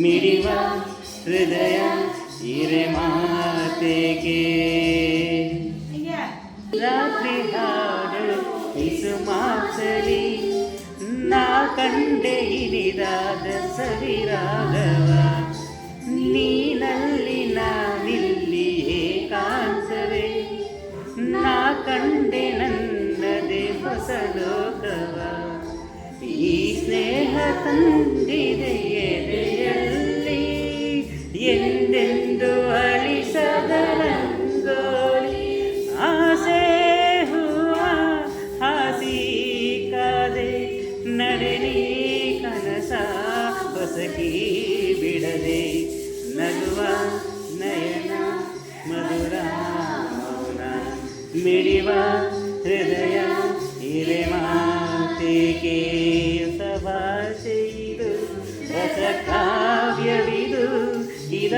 ಮಿಡಿವ ಹೃದಯ ಹಿರೆ ಮಾತೆಗೆ ರಾತ್ರಿ ಹಾಡು ಇಸು ಮಾಸಲಿ ನಾ ಕಂಡೆ ಇನಿದಾದ ಸವಿರಾಗವ ನೀನಲ್ಲಿ ನಾನಿಲ್ಲಿ ಏಕಾಂತವೇ ನಾ ಕಂಡೆ ನನ್ನದೇ ಹೊಸ ಲೋಕವ ಈ ಸ್ನೇಹ ತಂದಿದೆ ಎದೆಯಲ್ಲಿ ಎಂದೆಂದು ಅಳಿಸದ ರಂಗೋಲಿ ಆಸೆ ಹೂವ ಹಾಸಿ ಕಾದೆ ನಡೆನಿ ಕನಸ ಹೊಸಕಿ ಬಿಡದೆ ನಗುವ ನಯನ ಮಧುರ ಮೌನ ಮಿಡಿವ ಹೃದಯ ಹಿರೆ ಮಾತೆಗೆ ಸಭಾಷೆಯಿದು ರಸ ಕಾವ್ಯವಿದು ಇದ